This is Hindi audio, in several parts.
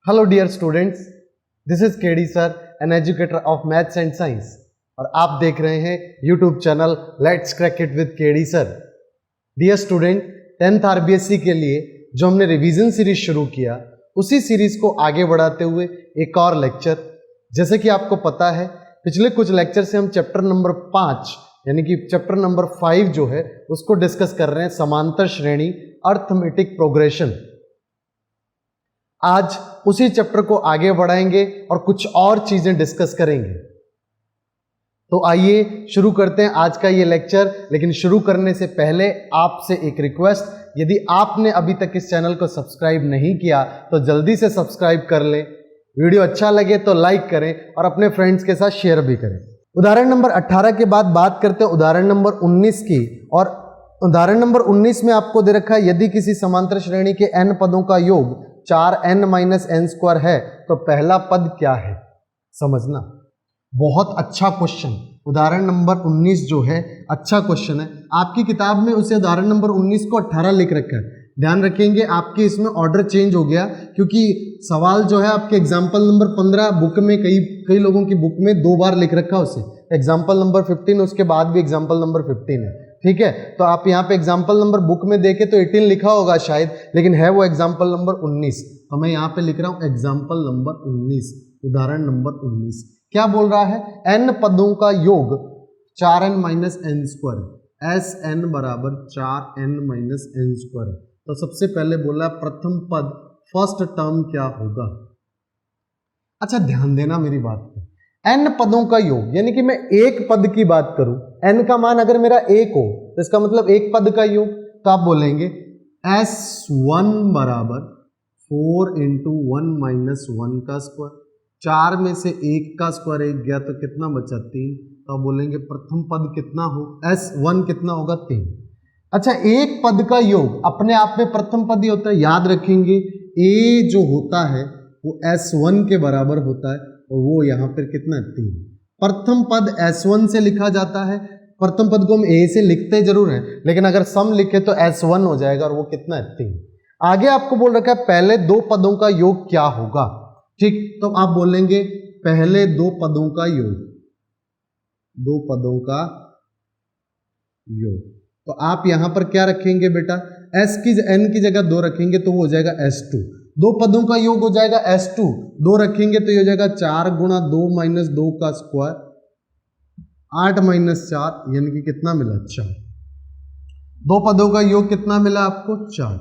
Hello dear students, this is KD sir, an educator of maths and science, और आप देख रहे हैं YouTube channel let's crack it with KD sir. Dear student, 10th RBSC के लिए जो हमने रिवीजन सीरीज शुरू किया, उसी सीरीज को आगे बढ़ाते हुए एक और लेक्चर, जैसे कि आपको पता है पिछले कुछ लेक्चर से हम चैप्टर नंबर 5 यानी कि चैप्टर नंबर 5 जो है उसको डिस्कस कर रहे हैं, समांतर श्रेणी अर्थमेटिक प्रोग्रेशन। आज उसी चैप्टर को आगे बढ़ाएंगे और कुछ और चीजें डिस्कस करेंगे। तो आइए शुरू करते हैं आज का ये लेक्चर। लेकिन शुरू करने से पहले आपसे एक रिक्वेस्ट, यदि आपने अभी तक इस चैनल को सब्सक्राइब नहीं किया तो जल्दी से सब्सक्राइब कर लें। वीडियो अच्छा लगे तो लाइक करें और अपने फ्रेंड्स के साथ शेयर भी करें। उदाहरण नंबर 18 के बाद बात करते हैं उदाहरण नंबर 19 की। और उदाहरण नंबर 19 में आपको दे रखा है, यदि किसी समांतर श्रेणी के n पदों का योग 4n-n² है तो पहला पद क्या है, समझना। बहुत अच्छा क्वेश्चन, उदाहरण नंबर 19 जो है अच्छा क्वेश्चन है। आपकी किताब में उसे उदाहरण नंबर 19 को 18 लिख रखा है। ध्यान रखेंगे आपके इसमें ऑर्डर चेंज हो गया, क्योंकि सवाल जो है आपके एग्जाम्पल नंबर 15 बुक में कई लोगों की बुक में 2 बार लिख रखा है उसे, एग्जाम्पल नंबर 15, उसके बाद भी एग्जाम्पल नंबर 15 है। ठीक है, तो आप यहाँ पे एग्जाम्पल नंबर बुक में देखें तो 18 लिखा होगा शायद, लेकिन है वो एग्जाम्पल नंबर 19। तो मैं यहाँ पे लिख रहा हूँ एग्जाम्पल नंबर 19, उदाहरण नंबर 19। क्या बोल रहा है, n पदों का योग 4n-n², Sn बराबर 4n-n²। तो सबसे पहले बोला प्रथम पद, फर्स्ट टर्म क्या होगा। अच्छा ध्यान देना मेरी बात पे, n पदों का योग यानी कि मैं एक पद की बात करूं, n का मान अगर मेरा 1 हो तो इसका मतलब एक पद का योग, तो आप बोलेंगे S1 बराबर 4 × 1 - 1 का स्क्वायर। 4 में से 1 का स्क्वायर 1 गया तो कितना बचा, 3। तो आप बोलेंगे प्रथम पद कितना हो, S1 कितना होगा, 3। अच्छा, एक पद का योग अपने आप में प्रथम पद ही होता है, याद रखेंगे। a जो होता है वो S1 के बराबर होता है और वो यहाँ पर कितना है, 3। प्रथम पद S1 से लिखा जाता है। प्रथम पद को हम a से लिखते जरूर हैं, लेकिन अगर सम लिखे तो S1 हो जाएगा और वो कितना है, 3। आगे आपको बोल रखा है पहले 2 पदों का योग क्या होगा। ठीक, तो आप बोलेंगे पहले 2 पदों का योग, 2 पदों का योग। तो आप यहां पर क्या रखेंगे बेटा, n की जगह 2 रखेंगे तो वो हो जाएगा S2। 2 पदों का योग हो जाएगा S2, 2 रखेंगे तो ये हो जाएगा 4 × 2 - 2 का स्क्वायर, 8 - 4 यानी कि कितना मिला, 4। 2 पदों का योग कितना मिला आपको, 4।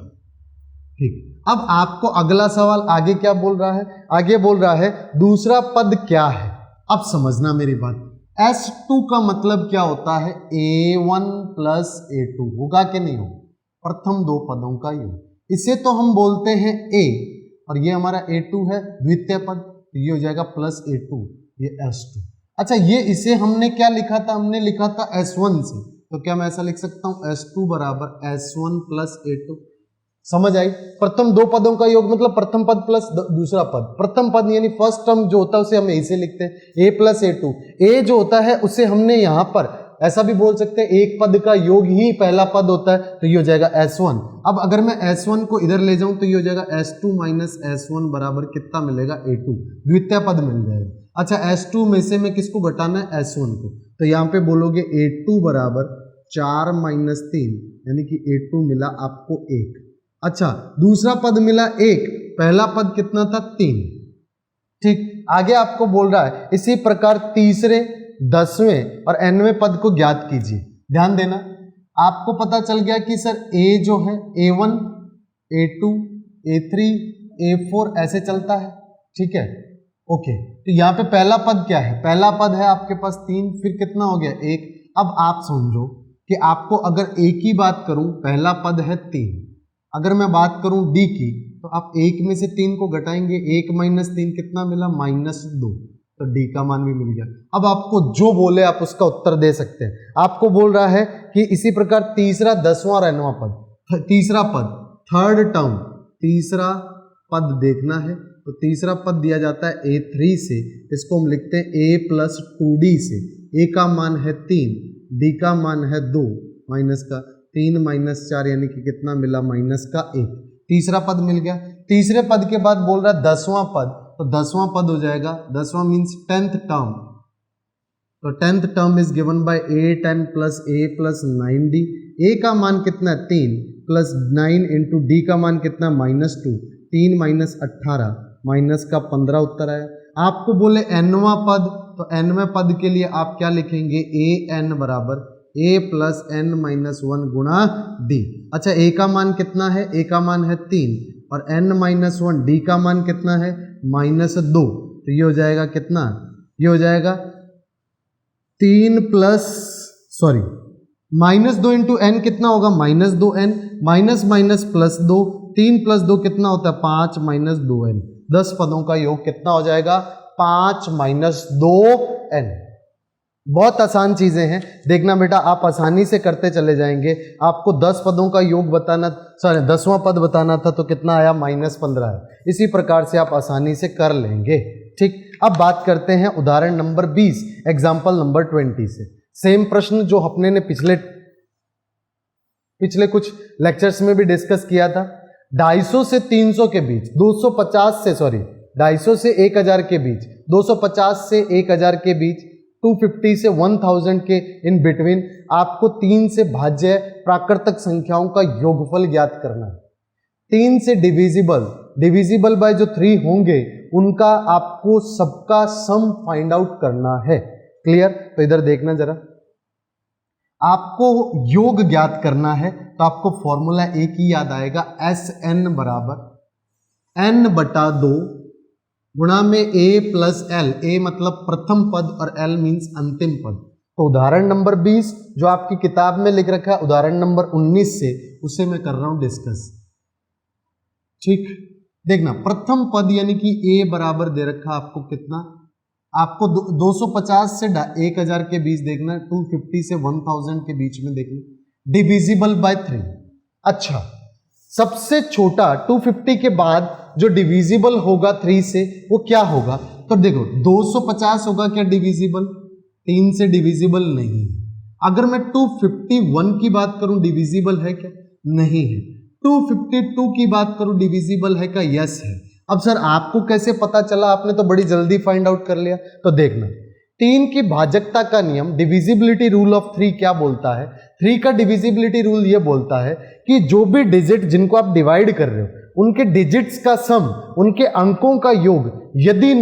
ठीक, अब आपको अगला सवाल आगे क्या बोल रहा है, आगे बोल रहा है दूसरा पद क्या है। अब समझना मेरी बात, S2 का मतलब क्या होता है, A1 + A2 होगा कि नहीं होगा, प्रथम 2 पदों का योग। इसे तो हम बोलते हैं A और ये हमारा A2 है, द्वितीय पद, तो ये हो जाएगा +A2, ये S2। अच्छा, ये इसे हमने क्या लिखा था, हमने लिखा था S1 से, तो क्या मैं ऐसा लिख सकता हूं, S2 बराबर S1 + A2। समझ आई, प्रथम 2 पदों का योग मतलब प्रथम पद प्लस दूसरा पद। प्रथम पद यानी फर्स्ट टर्म जो होता है उसे हम ऐसे लिखते हैं, A + A2। A जो होता है उसे हमने यहां पर ऐसा भी बोल सकते हैं, एक पद का योग ही पहला पद होता है, तो ये हो जाएगा S1। अब अगर मैं S1 को इधर ले जाऊं तो ये हो जाएगा S2 - S1 बराबर कितना मिलेगा, A2, द्वितीय पद मिल जाएगा। अच्छा, S2 में से मैं किसको घटाना है, S1 को, तो यहाँ पे बोलोगे A2 बराबर 4 - 3 यानी कि A2 मिला आपको 1। अच्छा, दूसरा पद मिला 1, पहला पद कितना था, 3। ठीक, आगे आपको बोल रहा है इसी प्रकार तीसरे, 10वें और 9वें पद को ज्ञात कीजिए। ध्यान देना, आपको पता चल गया कि सर A जो है A1, A2, A3, A4 ऐसे चलता है। ठीक है, ओके, तो यहाँ पे पहला पद क्या है, पहला पद है आपके पास 3, फिर कितना हो गया, 1। अब आप समझो कि आपको अगर A की बात करूं, पहला पद है 3। अगर मैं बात करूं D की, तो आप 1 में से 3 को घटाएंगे, 1 - 3 कितना मिला, -2, तो D का मान भी मिल गया। अब आपको जो बोले आप उसका उत्तर दे सकते हैं। आपको बोल रहा है कि इसी प्रकार तीसरा, 10वां और 9वां पद, तीसरा पद, थर्ड टर्म, तीसरा पद देखना है, तो तीसरा पद दिया जाता है A3 से, इसको हम लिखते हैं A + 2D से। A का मान है 3, D का मान है 2, माइनस का 3 - 4 यानी कि कितना मिला, -1। तीसरा पद मिल गया। तीसरे पद के बाद बोल रहा है 10वां पद, तो 10वां पद हो जाएगा, 10वां मीन्स 10th टर्म, तो 10th term is given by a10 plus a plus 9d। a का मान कितना है 3 प्लस 9 इंटू डी का मान कितना -2, 3 माइनस 18 माइनस का 15 उत्तर आया। आपको बोले nवां पद, तो nवें पद के लिए आप क्या लिखेंगे, an बराबर a प्लस n माइनस 1 गुणा d। अच्छा a का मान कितना है, a का मान है 3 और n माइनस 1, d का मान कितना है -2, तो ये हो जाएगा कितना, ये हो जाएगा 3 प्लस सॉरी -2 इंटू एन कितना होगा -2n, minus minus plus 2, 3 plus 2 कितना होता है 5 माइनस 2n। 10 पदों का योग कितना हो जाएगा 5 माइनस 2n। बहुत आसान चीजें हैं, देखना बेटा आप आसानी से करते चले जाएंगे। आपको 10 पदों का योग बताना, सॉरी 10वां पद बताना था, तो कितना आया -15 है। इसी प्रकार से आप आसानी से कर लेंगे। ठीक, अब बात करते हैं उदाहरण नंबर 20, एग्जाम्पल नंबर 20 से। सेम प्रश्न जो अपने ने पिछले कुछ लेक्चर्स में भी डिस्कस किया था। 250 से 300 के बीच, 250 से सॉरी 250 से 1000 के बीच, 250 से 1000 के बीच, 250 से 1000 के इन बिटवीन आपको 3 से भाज्य प्राकृतिक संख्याओं का योगफल ज्ञात करना है। 3 से डिविजिबल बाय जो 3 होंगे उनका आपको सबका सम फाइंड आउट करना है। क्लियर? तो इधर देखना जरा, आपको योग ज्ञात करना है, तो आपको फॉर्मूला एक ही याद आएगा, Sn बराबर n बटा 2 गुणा में a प्लस l, a मतलब प्रथम पद और l मीन्स अंतिम पद। तो उदाहरण नंबर 20 जो आपकी किताब में लिख रखा है उदाहरण नंबर 19 से, उसे मैं कर रहा हूं डिस्कस। ठीक, देखना प्रथम पद यानी कि a बराबर दे रखा आपको कितना, आपको 250 से 1000 के बीच देखना, 250 से 1000 के बीच में देखना, डिविजिबल बाय 3। अच्छा, सबसे छोटा 250 के बाद जो डिविजिबल होगा 3 से वो क्या होगा, तो देखो 250 होगा क्या डिविजिबल, 3 से डिविजिबल नहीं। अगर मैं 251 की बात करूं डिविजिबल है क्या, नहीं है। 252 की बात करूं डिविजिबल है क्या, यस है। अब सर आपको कैसे पता चला, आपने तो बड़ी जल्दी फाइंड आउट कर लिया। तो देखना 3 की भाजकता का नियम, डिविजिबिलिटी रूल ऑफ 3 क्या बोलता है, 3 का डिविजिबिलिटी रूल ये बोलता है कि जो भी डिजिट जिनको आप डिवाइड कर रहे हो उनके डिजिट्स का सम, उनके अंकों का योग यदि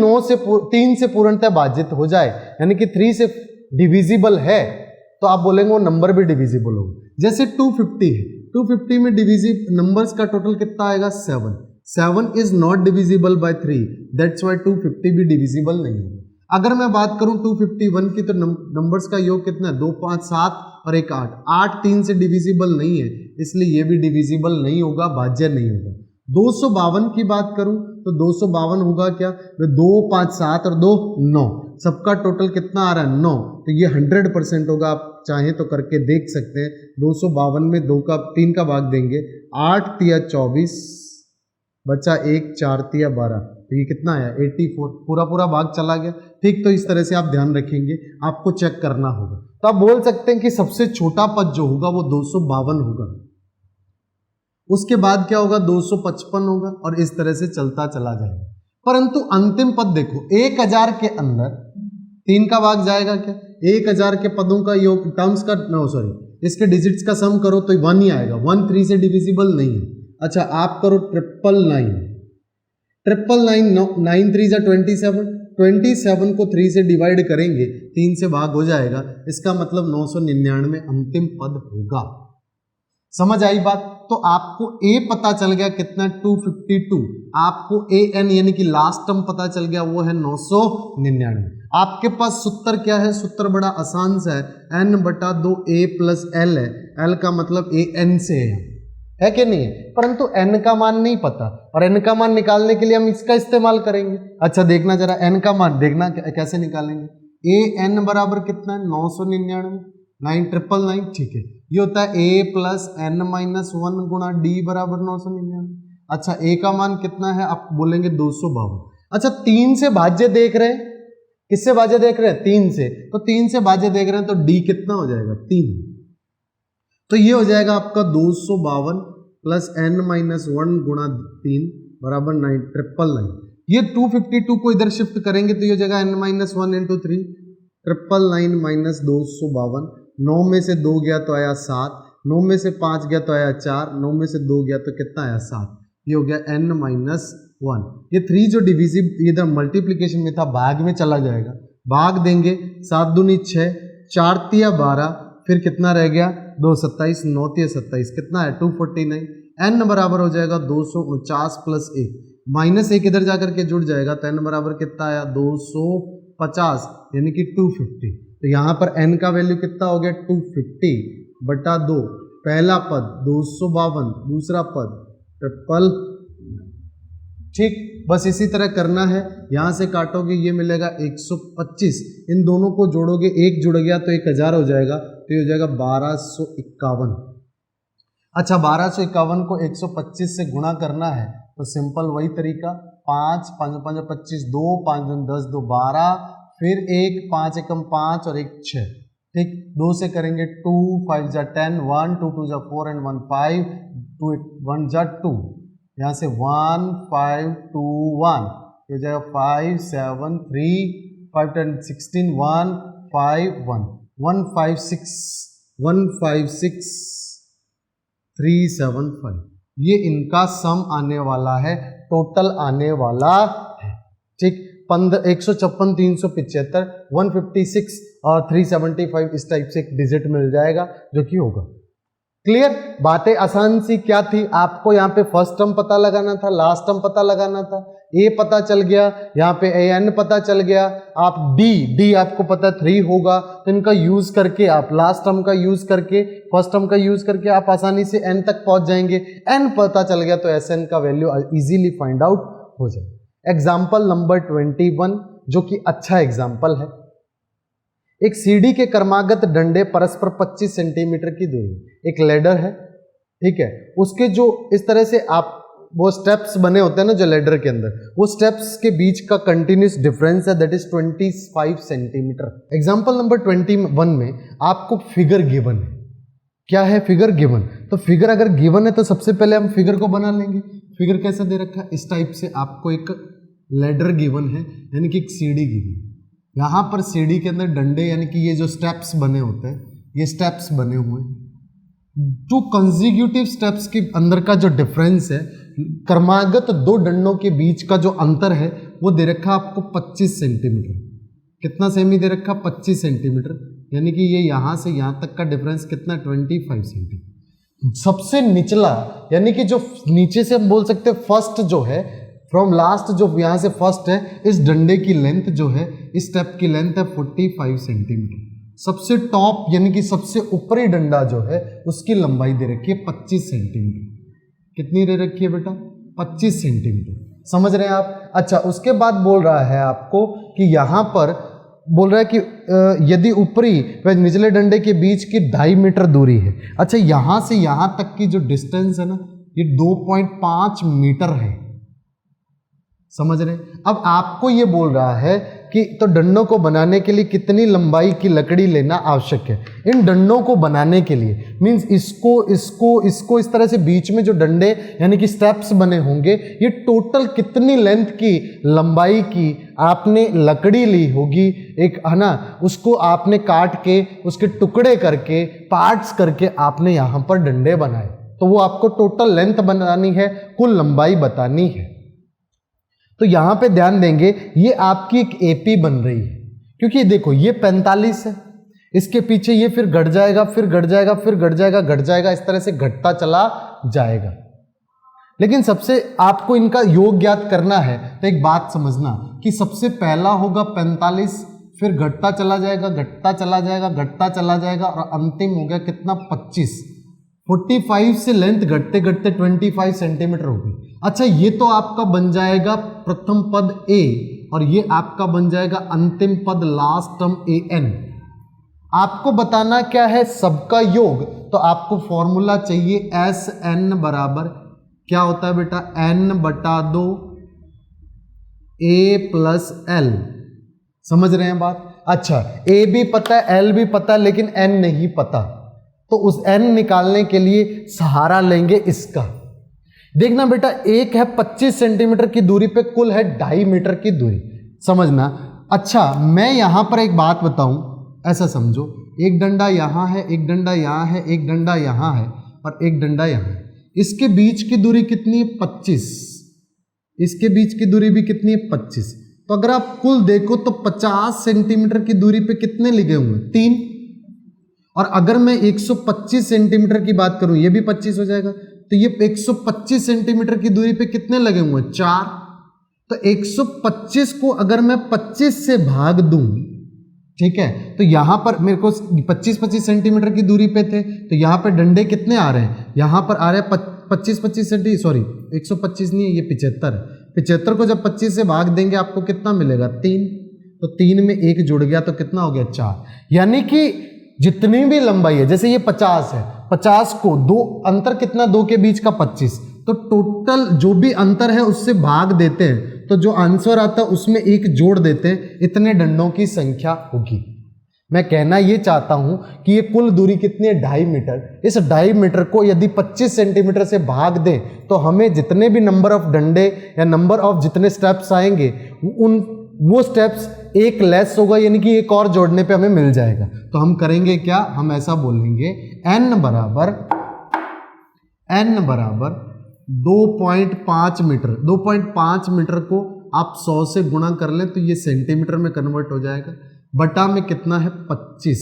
3 से पूर्णतः भाजित हो जाए, यानी कि 3 से डिविजिबल है, तो आप बोलेंगे वो नंबर भी डिविजिबल होगा। जैसे 250 है, 250 में डिविजिबल नंबर्स का टोटल कितना आएगा 7 is not divisible by 3, that's why 250 भी डिविजिबल नहीं है। अगर मैं बात करूं 251 की, तो नंबर्स का योग कितना है 2 5 7 और 1 8, 8 3 से डिविजिबल नहीं है, इसलिए ये भी डिविजिबल नहीं होगा, भाज्य नहीं होगा। 252 की बात करूं तो 252 होगा क्या, 2 5 7 और 2 9, सबका टोटल कितना आ रहा है 9, तो ये 100% होगा। आप चाहें तो करके देख सकते हैं। 252 में 3 का भाग देंगे, 8 तिया 24 बचा 1, 4 तिया 12, तो ये कितना आया 84, पूरा भाग चला गया। ठीक, तो इस तरह से आप ध्यान रखेंगे, आपको चेक करना होगा। तो आप बोल सकते हैं कि सबसे छोटा पद जो होगा वो 252 होगा, उसके बाद क्या होगा 255 होगा, और इस तरह से चलता चला जाएगा। परंतु अंतिम पद देखो, 1000 के अंदर 3 का भाग जाएगा क्या, 1000 के पदों का योग, टर्म्स का इसके डिजिट्स का सम करो तो 1 ही आएगा, 1 3 से डिविजिबल नहीं है। अच्छा, आप करो 999, 9 3 जा 27 को 3 से डिवाइड करेंगे, 3 से भाग हो जाएगा, इसका मतलब 999 अंतिम पद होगा। समझ आई बात? तो आपको a पता चल गया कितना 252, आपको an यानी कि लास्ट टर्म पता चल गया, वो है 999। आपके पास सूत्र क्या है, सूत्र बड़ा आसान सा है, n बटा 2 a प्लस l है, l का मतलब an से है कि नहीं है, परंतु n का मान नहीं पता, और n का मान निकालने के लिए हम इसका इस्तेमाल करेंगे। अच्छा देखना जरा, n का मान देखना कैसे निकालेंगे। an बराबर कितना है 999, 999, ठीक है, ये होता है a प्लस n माइनस 1 गुणा d बराबर 999। अच्छा, a का मान कितना है, आप बोलेंगे 252। अच्छा, 3 से भाज्य देख रहे हैं, किससे भाज्य देख रहे हैं 3 से, तो 3 से भाज्य देख रहे हैं, तो d कितना हो जाएगा 3, तो ये हो जाएगा आपका 252 प्लस n माइनस 1 गुणा 3 बराबर 9 999। ये 252 को इधर शिफ्ट करेंगे तो ये जगह n माइनस 1 इंटू 3 999 माइनस 252। 9 में से 2 गया तो आया 7, 9 में से 5 गया तो आया 4, 9 में से 2 गया तो कितना आया 7। ये हो गया n माइनस 1। ये 3 जो डिविजिव इधर मल्टीप्लीकेशन में था भाग में चला जाएगा, भाग देंगे 7 दूनी 6, 4 तिया 12, फिर कितना रह गया 2 27, 9 तिया 27, कितना है 249। n बराबर हो जाएगा 249 प्लस 1, माइनस 1 इधर जाकर के जुड़ जाएगा तो n बराबर कितना आया 250 यानी कि 250। तो यहाँ पर n का वैल्यू कितना हो गया 250 बटा 2, पहला पद 252, दूसरा पद 999। ठीक, बस इसी तरह करना है। यहाँ से काटोगे ये मिलेगा 125, इन दोनों को जोड़ोगे, एक जुड़ गया तो 1000 हो जाएगा, तो ये हो जाएगा 1251। अच्छा, 1251 को 125 से गुणा करना है तो सिंपल वही तरीका, 5 5 5 25, 2 5 10 2 12, फिर 1 5 एकम 5 और 1 6। ठीक, 2 से करेंगे 2 5 जा 10, 1 2 2 जा 4 एंड 1 5, 2 1 जा 2, यहाँ से 1 5 2 1, हो जाएगा 5 7 3 5 10 16 1 5 1 156 375। ये इनका सम आने वाला है, टोटल आने वाला है। ठीक, 156 375 156 और 375 इस टाइप से एक डिजिट मिल जाएगा जो कि होगा। क्लियर, बातें आसान सी क्या थी, आपको यहाँ पे फर्स्ट टर्म पता लगाना था, लास्ट टर्म पता लगाना था, ए पता चल गया, यहाँ पे an पता चल गया, आप d आपको पता 3 होगा, तो इनका यूज करके आप लास्ट टर्म का यूज करके फर्स्ट टर्म का यूज करके आप आसानी से n तक पहुंच जाएंगे। n पता चल गया तो sn का वैल्यू इजीली फाइंड आउट हो जाए। एग्जाम्पल नंबर 21 जो कि अच्छा एग्जाम्पल है, एक सीढ़ी के क्रमागत डंडे परस्पर 25 सेंटीमीटर की दूरी, एक लेडर है, ठीक है, उसके जो इस तरह से आप वो स्टेप्स बने होते हैं ना जो लेडर के अंदर, वो स्टेप्स के बीच का कंटिन्यूस डिफरेंस है that is 25 centimetre. Example number 21 में आपको फिगर गिवन है। क्या है फिगर गिवन? तो फिगर अगर गिवन है तो सबसे पहले हम फिगर को बना लेंगे। फिगर कैसा दे रखा है, इस टाइप से आपको एक लेडर गिवन है, यानी कि एक सीढ़ी गिवन। यहाँ पर सीढ़ी के अंदर डंडे यानी कि ये जो स्टेप्स बने होते हैं, ये स्टेप्स बने हुए हैं। टू कंसेक्यूटिव स्टेप्स के अंदर का जो डिफरेंस है, क्रमागत दो डंडों के बीच का जो अंतर है वो दे रखा आपको 25 सेंटीमीटर। कितना सेमी दे रखा? 25 सेंटीमीटर, यानी कि ये यहाँ से यहाँ तक का डिफरेंस कितना? 25 सेंटीमीटर। सबसे निचला यानी कि जो नीचे से हम बोल सकते हैं फर्स्ट जो है, फ्रॉम लास्ट जो यहाँ से फर्स्ट है, इस डंडे की लेंथ जो है, इस स्टेप की लेंथ है 45 सेंटीमीटर। सबसे टॉप यानी कि सबसे ऊपरी डंडा जो है उसकी लंबाई दे रखी है 25 सेंटीमीटर। कितनी दे रखी है बेटा? 25 सेंटीमीटर। समझ रहे हैं आप? अच्छा, उसके बाद बोल रहा है आपको कि यहाँ पर बोल रहा है कि यदि ऊपरी व निचले डंडे के बीच की 2.5 मीटर दूरी है। अच्छा, यहाँ से यहाँ तक की जो डिस्टेंस है ना, ये 2.5 मीटर है। समझ रहे हैं? अब आपको ये बोल रहा है कि तो डंडों को बनाने के लिए कितनी लंबाई की लकड़ी लेना आवश्यक है। इन डंडों को बनाने के लिए मीन्स इसको इस तरह से बीच में जो डंडे यानी कि स्टेप्स बने होंगे, ये टोटल कितनी लेंथ की लंबाई की आपने लकड़ी ली होगी, एक है ना, उसको आपने काट के उसके टुकड़े करके पार्ट्स करके आपने यहाँ पर डंडे बनाए, तो वो आपको टोटल लेंथ बनानी है, कुल लंबाई बतानी है। तो यहां पे ध्यान देंगे, ये आपकी एक एपी बन रही है, क्योंकि देखो ये 45 है, इसके पीछे ये फिर घट जाएगा, फिर घट जाएगा, फिर घट जाएगा, घट जाएगा, इस तरह से घटता चला जाएगा। लेकिन सबसे आपको इनका योग ज्ञात करना है, तो एक बात समझना कि सबसे पहला होगा 45, फिर घटता चला जाएगा, घटता चला जाएगा, घटता चला जाएगा, और अंतिम हो गया कितना? 25। 45 से लेंथ घटते घटते 25 सेंटीमीटर होगी। अच्छा, ये तो आपका बन जाएगा प्रथम पद A, और ये आपका बन जाएगा अंतिम पद लास्ट टर्म AN। आपको बताना क्या है? सबका योग। तो आपको फॉर्मूला चाहिए SN बराबर क्या होता है बेटा? N/2 A + L। समझ रहे हैं बात? अच्छा, A भी पता है, L भी पता है, लेकिन N नहीं पता। तो उस n निकालने के लिए सहारा लेंगे इसका। देखना बेटा, एक है 25 सेंटीमीटर की दूरी पे, कुल है 2.5 मीटर की दूरी, समझना। अच्छा, मैं यहां पर एक बात बताऊं, ऐसा समझो, एक डंडा यहां है, एक डंडा यहां है, एक डंडा यहां है और एक डंडा यहां है। इसके बीच की दूरी कितनी है? 25। इसके बीच की दूरी भी कितनी है? 25। तो अगर आप कुल देखो तो 50 सेंटीमीटर की दूरी पे कितने लिखे हुए? 3। और अगर मैं 125 सेंटीमीटर की बात करूं, ये भी 25 हो जाएगा, तो ये 125 सेंटीमीटर की दूरी पे कितने लगे हुए? 4। तो 125 को अगर मैं 25 से भाग दूं, ठीक है, तो यहां पर मेरे को 25-25 सेंटीमीटर की दूरी पे थे, तो यहां पे डंडे कितने आ रहे हैं? यहां पर आ रहे हैं 25-25 सेंटी, सॉरी 125 नहीं है, ये 75 है। 75 को जब 25 से भाग देंगे आपको कितना मिलेगा? 3। तो 3 में 1 जुड़ गया तो कितना हो गया? 4। यानी कि जितनी भी लंबाई है, जैसे ये 50 है, 50 को 2 अंतर कितना? 2 के बीच का 25, तो टोटल जो भी अंतर है उससे भाग देते हैं, तो जो आंसर आता है उसमें 1 जोड़ देते हैं, इतने डंडों की संख्या होगी। मैं कहना ये चाहता हूं कि ये कुल दूरी कितनी है? 2.5 मीटर। इस 2.5 मीटर को यदि 25 सेंटीमीटर से भाग दें तो हमें जितने भी नंबर ऑफ डंडे या नंबर ऑफ जितने स्टेप्स आएंगे वो स्टेप्स 1 लेस होगा, यानी कि 1 और जोड़ने पे हमें मिल जाएगा। तो हम करेंगे क्या? हम ऐसा बोलेंगे n बराबर 2.5 मीटर। 2.5 मीटर को आप 100 से गुणा कर लें तो ये सेंटीमीटर में कन्वर्ट हो जाएगा, बटा में कितना है? 25।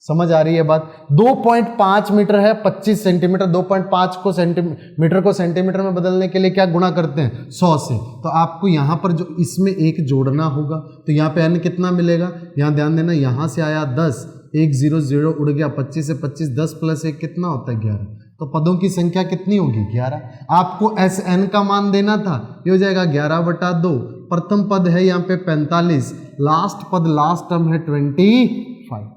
समझ आ रही है बात? 2.5 मीटर है 25 सेंटीमीटर, 2.5 को सेंटीमीटर को सेंटीमीटर में बदलने के लिए क्या गुणा करते हैं? 100 से। तो आपको यहां पर जो इसमें 1 जोड़ना होगा, तो यहाँ पे n कितना मिलेगा? यहाँ ध्यान देना, यहां से आया 10, 1 0 0 उड़ गया, 25 से 25, 10 प्लस 1 कितना होता है? 11। तो पदों की संख्या कितनी होगी? 11। आपको Sn का मान देना था, ये हो जाएगा 11/2। प्रथम पद है यहाँ पे 45, लास्ट पद लास्ट टर्म है 25।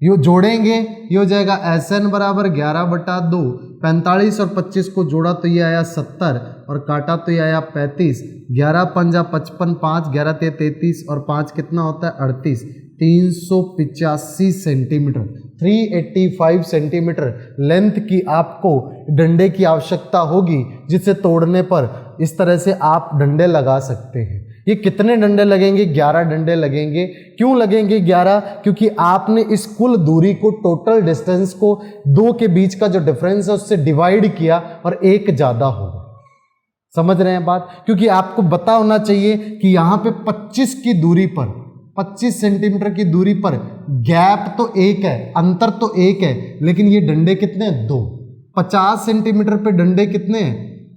यो जोड़ेंगे, ये हो जाएगा Sn बराबर 11/2। 45 और 25 को जोड़ा तो ये आया 70 और काटा तो ये आया 35। 11 पंजा 55, 5 11 33 और 5 कितना होता है? 38। 385 सेंटीमीटर, 385 सेंटीमीटर लेंथ की आपको डंडे की आवश्यकता होगी, जिसे तोड़ने पर इस तरह से आप डंडे लगा सकते हैं। ये कितने डंडे लगेंगे? 11 डंडे लगेंगे। क्यों लगेंगे 11? क्योंकि आपने इस कुल दूरी को, टोटल डिस्टेंस को 2 के बीच का जो डिफरेंस है उससे डिवाइड किया और 1 ज्यादा होगा। समझ रहे हैं बात? क्योंकि आपको पता होना चाहिए कि यहां पे 25 की दूरी पर, 25 सेंटीमीटर की दूरी पर गैप तो 1 है, अंतर तो 1 है, लेकिन ये डंडे कितने हैं? 2। 50 सेंटीमीटर पे डंडे कितने हैं?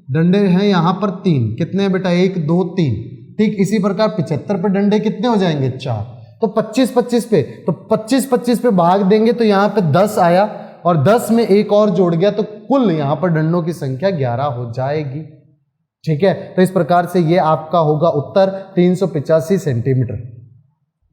डंडे हैं यहां पर 3। कितने हैं बेटा? 1 2 3। ठीक इसी प्रकार 75 पे डंडे कितने हो जाएंगे? 4। तो 25-25 पे, तो 25-25 पे भाग देंगे तो यहाँ पे 10 आया और 10 में 1 और जोड़ गया, तो कुल यहाँ पर डंडों की संख्या 11 हो जाएगी। ठीक है, तो इस प्रकार से ये आपका होगा उत्तर 385 सेंटीमीटर।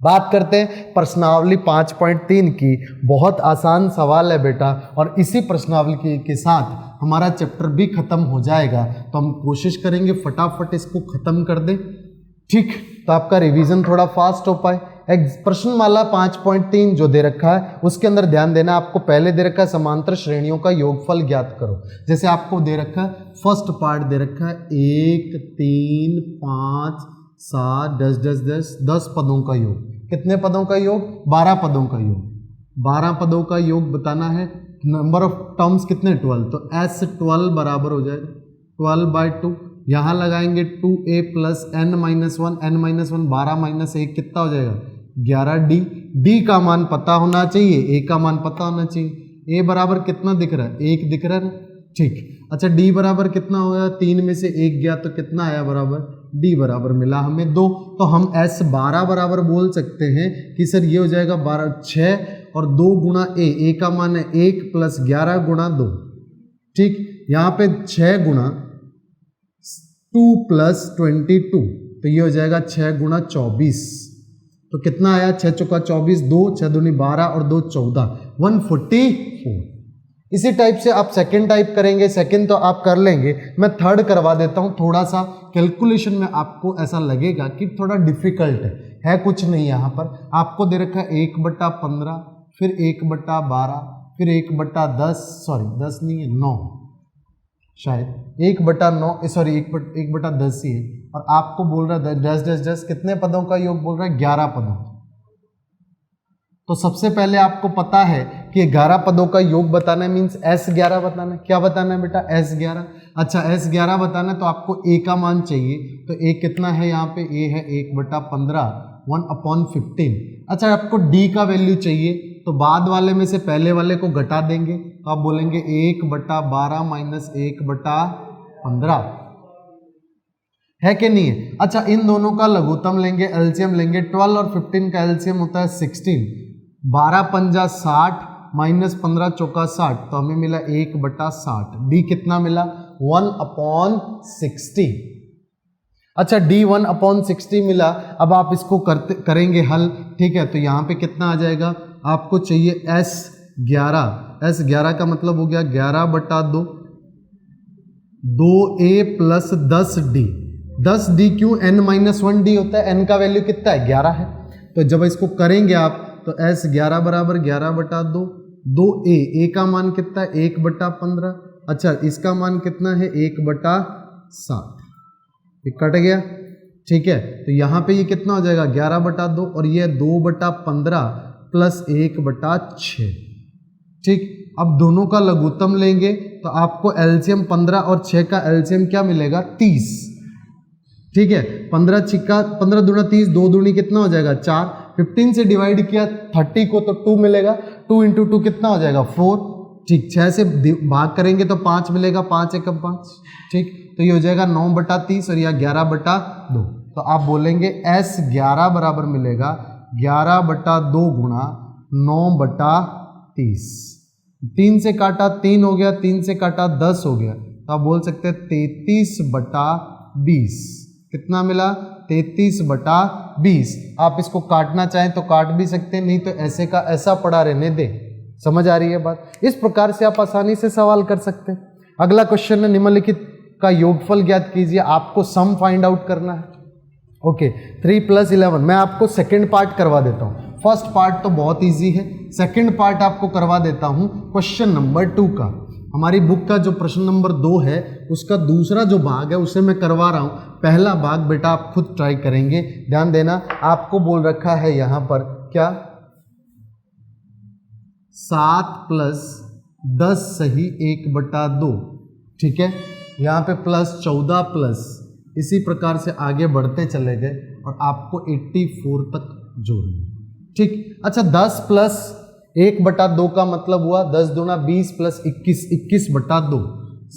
बात करते हैं प्रश्नावली 5.3 की। बहुत आसान सवाल है बेटा, और इसी प्रश्नावली के साथ हमारा चैप्टर भी खत्म हो जाएगा, तो हम कोशिश करेंगे फटाफट इसको खत्म कर दें। ठीक, तो आपका रिवीजन थोड़ा फास्ट हो पाए। प्रश्नमाला 5.3 जो दे रखा है उसके अंदर ध्यान देना, आपको पहले दे रखा है समांतर श्रेणियों का योगफल ज्ञात करो। जैसे आपको दे रखा है, फर्स्ट पार्ट दे रखा है 1 3 5 7 10 पदों का योग। कितने पदों का योग? 12 पदों का योग। 12 पदों का योग बताना है। नंबर ऑफ टर्म्स कितने? 12। तो S12 बराबर हो जाएगा 12/2। यहाँ लगाएंगे 2a प्लस n-1, n-1 12 - 1 कितना हो जाएगा? 11d। d का मान पता होना चाहिए, a का मान पता होना चाहिए। a बराबर कितना दिख रहा है? 1 दिख रहा है ना? ठीक। अच्छा, d बराबर कितना हो गया? 3 में से 1 गया तो कितना आया बराबर? d बराबर मिला हमें 2। तो हम S12 बराबर बोल सकते हैं कि सर ये हो जाएगा 12 6 और 2 गुणा a का मान है 1 प्लस 11 गुणा 2। ठीक, यहाँ पे 6 गुणा 2 प्लस 22, तो ये हो जाएगा 6 गुणा 24। तो कितना आया? 6 चौका 24, 2 6 दूनी 12 और 2 14, 144। इसी टाइप से आप सेकंड टाइप करेंगे। सेकंड तो आप कर लेंगे, मैं थर्ड करवा देता हूं। थोड़ा सा कैलकुलेशन में आपको ऐसा लगेगा कि थोड़ा डिफिकल्ट है कुछ नहीं। यहाँ पर आपको दे रखा है 1/15, फिर 1/12, फिर 1/10, सॉरी 10 नहीं है 9, शायद 1/9, सॉरी 1/10 ही है, और आपको बोल रहा है 10 कितने पदों का योग बोल रहा है, 11 पदों। तो सबसे पहले आपको पता है कि 11 पदों का योग बताना है, मीन्स S11 बताना है। क्या बताना है बेटा, S11। अच्छा S11 बताना है तो आपको A का मान चाहिए, तो A कितना है यहाँ पे, A है 1/15, 1/15। अच्छा आपको D का वैल्यू चाहिए, तो बाद वाले में से पहले वाले को घटा देंगे, तो आप बोलेंगे 1/12 माइनस 1/15, है कि नहीं है। अच्छा इन दोनों का लघुत्तम लेंगे, एलसीएम लेंगे, 12 और 15 का एलसीएम होता है 16, 12 पंजा 60 माइनस 15 चौका 60, तो हमें मिला 1/60। डी कितना मिला, 1/60। अच्छा डी 1/60 मिला। अब आप इसको करेंगे हल, ठीक है, तो यहाँ पे कितना आ जाएगा, आपको चाहिए S11। S11 का मतलब हो गया 11/2, 2A प्लस 10D। 10D क्यों, n-1D होता है, n का वैल्यू कितना है, 11 है। तो जब इसको करेंगे आप तो S11 बराबर 11/2, 2A का मान कितना है 1/15। अच्छा इसका मान कितना है 1/7, ये कट गया, ठीक है। तो यहाँ पे ये कितना हो जाएगा 11/2 और ये 2/15 प्लस 1/6, ठीक। अब दोनों का लघुत्तम लेंगे तो आपको एलसीएम 15 और 6 का एलसीएम क्या मिलेगा, 30, ठीक है। 15 दूना 30, 2 दूनी कितना हो जाएगा 4, 15 से डिवाइड किया 30 को तो 2 मिलेगा, 2 × 2 कितना हो जाएगा 4, ठीक। 6 से भाग करेंगे तो 5 मिलेगा, 5 × 5, ठीक। तो ये हो जाएगा 9/30 और यह 11/2। तो आप बोलेंगे S11 बराबर मिलेगा 11/2 गुणा 9/30। 3 से काटा 3 हो गया, 3 से काटा 10 हो गया, तो आप बोल सकते हैं 33/20। कितना मिला, 33/20। आप इसको काटना चाहें तो काट भी सकते हैं, नहीं तो ऐसे का ऐसा पड़ा रहने दें। समझ आ रही है बात। इस प्रकार से आप आसानी से सवाल कर सकते हैं। अगला क्वेश्चन है, निम्नलिखित का योगफल ज्ञात कीजिए। आपको सम फाइंड आउट करना है। ओके 3 + 11। मैं आपको सेकेंड पार्ट करवा देता हूँ, फर्स्ट पार्ट तो बहुत ईजी है, सेकेंड पार्ट आपको करवा देता हूँ क्वेश्चन नंबर 2 का। हमारी बुक का जो प्रश्न नंबर 2 है उसका दूसरा जो भाग है उसे मैं करवा रहा हूँ। पहला भाग बेटा आप खुद ट्राई करेंगे। ध्यान देना, आपको बोल रखा है यहाँ पर क्या, 7 + 10 सही 1/2, ठीक है। यहाँ पे +14 प्लस, इसी प्रकार से आगे बढ़ते चले गए और आपको 84 तक जोड़ना, ठीक। अच्छा 10 + 1/2 का मतलब हुआ 10 दूना 20 + 21, 21/2,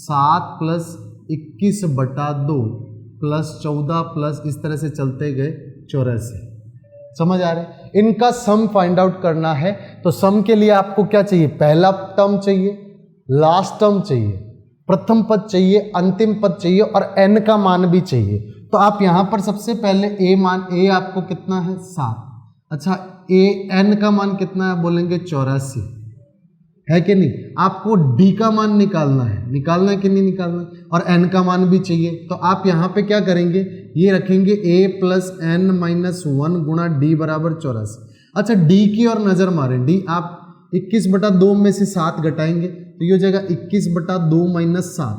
7 + 21/2 +14 प्लस इस तरह से चलते गए 84। समझ आ रहे हैं। इनका सम फाइंड आउट करना है, तो सम के लिए आपको क्या चाहिए, पहला टर्म चाहिए, लास्ट टर्म चाहिए, प्रथम पद चाहिए, अंतिम पद चाहिए और n का मान भी चाहिए। तो आप यहां पर सबसे पहले a आपको कितना है 7। अच्छा n का मान कितना है, बोलेंगे 84, है कि नहीं। आपको d का मान निकालना है कि नहीं निकालना, और n का मान भी चाहिए। तो आप यहाँ पे क्या करेंगे, ये रखेंगे a + n-1 गुणा d बराबर 84। अच्छा d की ओर नजर मारें, d आप 21/2 में से 7 घटाएंगे तो ये हो जाएगा 21/2 - 7,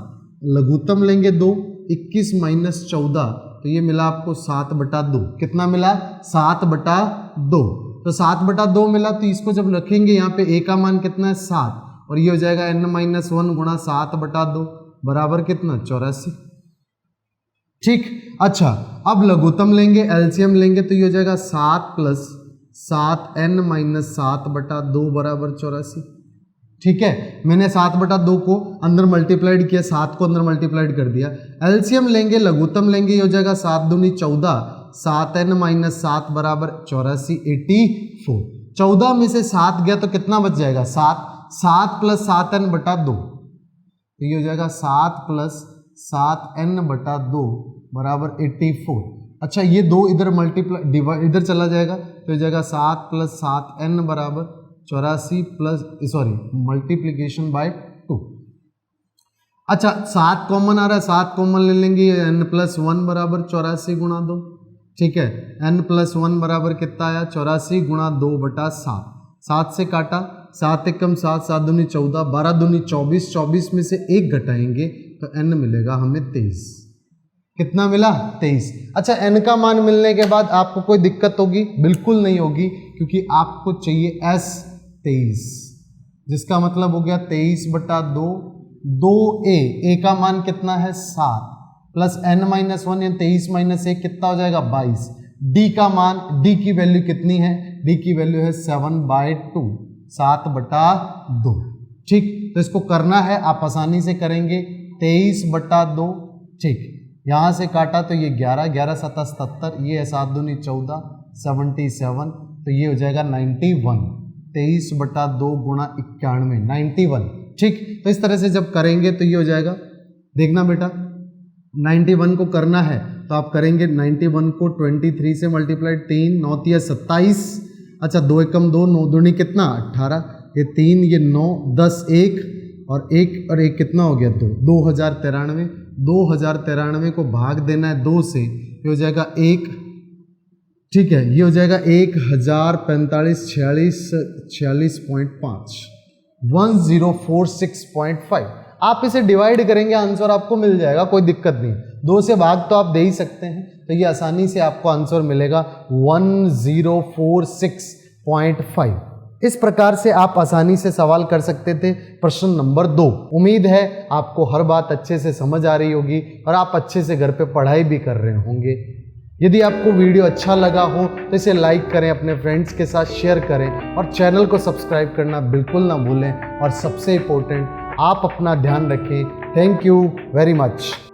लघुत्तम लेंगे 2, 21 - 14, तो ये मिला आपको 7/2। कितना मिला, 7/2। तो 7/2 मिला, तो इसको जब रखेंगे यहाँ पे a का मान कितना है 7, और ये हो जाएगा n-1 गुणा 7/2 बराबर कितना 84, ठीक। अच्छा अब लघुत्तम लेंगे, एलसीएम लेंगे, तो ये हो जाएगा 7 + 7n - 7/2 बराबर 84, ठीक है। मैंने 7/2 को अंदर मल्टीप्लाइड किया, 7 को अंदर मल्टीप्लाइड कर दिया। एलसीएम लेंगे, लघुत्तम लेंगे, ये हो जाएगा 7 दूनी 14, 7n - 7 बराबर 84, 84। 14 में से 7 गया तो कितना बच जाएगा 7, 7 + 7n/2, तो ये हो जाएगा 7 + 7n/2 बराबर 84। अच्छा ये 2 इधर मल्टीप्लाई इधर चला जाएगा तो हो जाएगा 7 + 7n बराबर 84 मल्टीप्लीकेशन बाय 2। अच्छा 7 कॉमन आ रहा है, 7 कॉमन ले लेंगे, n+1 बराबर 84 गुणा 2, ठीक है। n+1 बराबर कितना आया 84 गुणा 2/7, 7 से काटा 7 एकम 7, 7 दूनी 14, 12 दूनी 24, 24 में से 1 घटाएंगे तो n मिलेगा हमें 23। कितना मिला? 23। अच्छा, n का मान मिलने के बाद आपको कोई दिक्कत होगी? बिल्कुल नहीं होगी, क्योंकि आपको चाहिए s 23, जिसका मतलब हो गया 23/2, 2a, a का मान कितना है 7 प्लस n-1 या 23 - 1 कितना हो जाएगा 22। d का मान, d की वैल्यू कितनी है? d की वैल्यू है 7/2, 7/2। ठीक, तो इसको करना है, आप आसानी से करेंगे 23/2। ठीक, यहाँ से काटा तो ये 11, 11 7 77, ये है 7 दूनी 14, 77, तो ये हो जाएगा 91। 23/2 गुणा 91, 91। ठीक, तो इस तरह से जब करेंगे तो ये हो जाएगा, देखना बेटा 91 को करना है तो आप करेंगे 91 को 23 से मल्टीप्लाई, 3 9 3 27। अच्छा, 2 एकम 2, 9 दूनी कितना 18, ये 3, ये 9, 10 1 और 1 कितना हो गया 2, 2093। 2093 को भाग देना है 2 से, ये हो जाएगा 1। ठीक है, ये हो जाएगा 1045, 46.5, 1046.5। आप इसे डिवाइड करेंगे, आंसर आपको मिल जाएगा, कोई दिक्कत नहीं। 2 से भाग तो आप दे ही सकते हैं, तो ये आसानी से आपको आंसर मिलेगा 1046.5। इस प्रकार से आप आसानी से सवाल कर सकते थे प्रश्न नंबर 2। उम्मीद है आपको हर बात अच्छे से समझ आ रही होगी और आप अच्छे से घर पे पढ़ाई भी कर रहे होंगे। यदि आपको वीडियो अच्छा लगा हो तो इसे लाइक करें, अपने फ्रेंड्स के साथ शेयर करें और चैनल को सब्सक्राइब करना बिल्कुल ना भूलें। और सबसे इम्पोर्टेंट, आप अपना ध्यान रखें। Thank you very much.